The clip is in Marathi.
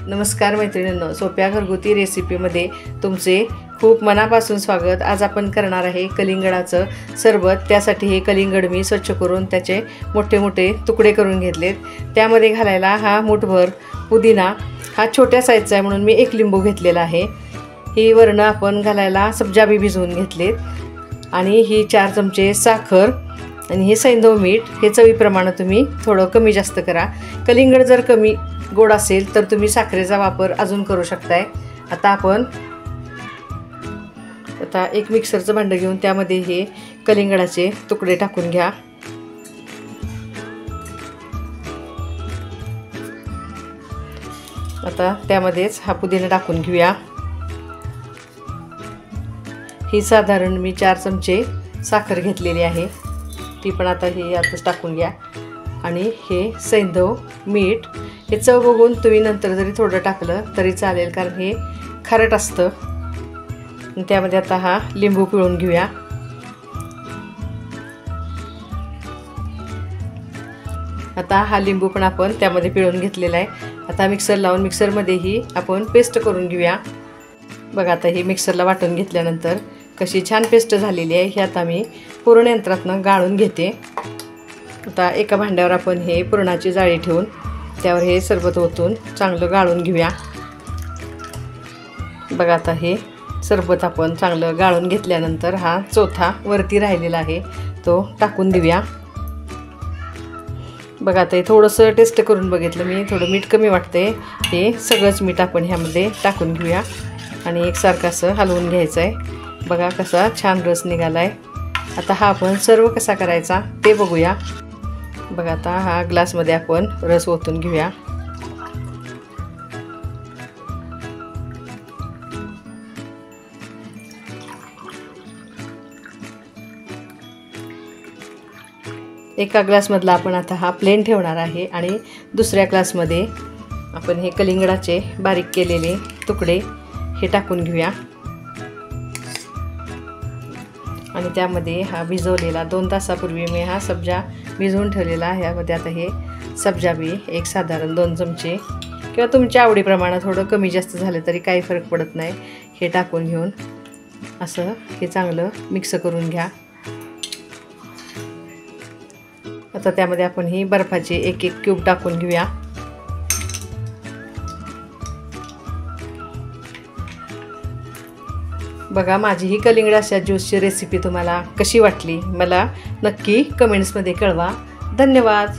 नमस्कार मैत्रिणींनो, सोप्या घरगुती रेसिपीमध्ये तुमचे खूप मनापासून स्वागत। आज आपण करणार आहे कलिंगडाचं सरबत। त्यासाठी हे कलिंगड मी स्वच्छ करून त्याचे मोठे मोठे तुकडे करून घेतलेत। त्यामध्ये घालायला हा मुठभर पुदिना, हा छोट्या साईजचा आहे म्हणून मी एक लिंबू घेतलेला आहे। ही वर्ण आपण घालायला सब्जा बी भिजवून घेतलेत आणि ही 4 चमचे साखर आणि हे सैंधव मीठ। हे चवीप्रमाणे तुम्ही थोडं कमी जास्त करा। कलिंगड जर कमी गोड असेल तर तुम्ही साखरेचा वापर अजून करू शकताय। आता एक मिक्सरचं भांडं घेऊन त्यामध्ये हे कलिंगडाचे तुकडे टाकून घ्या। आता त्यामध्येच हा पुदिना टाकून घेऊया। ही साधारण मी 4 चमचे साखर घेतलेली आहे, ती पण आता ही यातच टाकून घ्या। आणि हे सैंधव मीठ, हे चव बघून तुम्ही नंतर जरी थोडं टाकलं तरी चालेल, कारण हे खारट असतं। त्यामध्ये आता हा लिंबू पिळून घेऊया। आता हा लिंबू पण आपण त्यामध्ये पिळून घेतलेला आहे। आता मिक्सर लावून मिक्सरमध्ये ही आपण पेस्ट करून घेऊया। बघा, आता ही मिक्सरला वाटून घेतल्यानंतर कशी छान पेस्ट झालेली आहे। ही आता मी पूर्ण यंत्रातनं गाळून घेते। आता एका भांड्यावर आपण हे पुरणाची जाळी ठेवून त्यावर हे सरबत ओतून चांगलं गाळून घेऊया। बघा, आता हे सरबत आपण चांगलं गाळून घेतल्यानंतर हा चौथा वरती राहिलेला आहे तो टाकून देऊया। बघा, आता हे थोडंसं टेस्ट करून बघितलं मी, थोडं मीठ कमी वाटते। हे सगळंच मीठ आपण ह्यामध्ये टाकून घेऊया आणि एकसारखं असं हलवून घ्यायचं आहे। बघा कसा छान रस निघाला आहे। आता हा आपण सर्व कसा करायचा ते बघूया। बघा, आता हा ग्लासमध्ये आपण रस ओतून घेऊया। एका ग्लासमधला आपण आता हा प्लेन ठेवणार आहे आणि दुसऱ्या ग्लासमध्ये आपण हे कलिंगडाचे बारीक केलेले तुकडे हे टाकून घेऊया आणि त्यामध्ये हा भिजवलेला 2 तासापूर्वी मी हा सब्जा भिजवून ठेवलेला आहे। यामध्ये आता हे सब्जा बी एक साधारण 2 चमचे किंवा तुमच्या आवडीप्रमाणे थोडं कमी जास्त झालं तरी काही फरक पडत नाही, हे टाकून घेऊन असं हे चांगलं मिक्स करून घ्या। आता त्यामध्ये आपण ही बर्फाचे एक क्यूब टाकून घेऊया। बघा, माझी ही कलिंगडाच्या ज्यूसची रेसिपी तुम्हाला कशी वाटली मला नक्की कमेंट्समध्ये कळवा। धन्यवाद।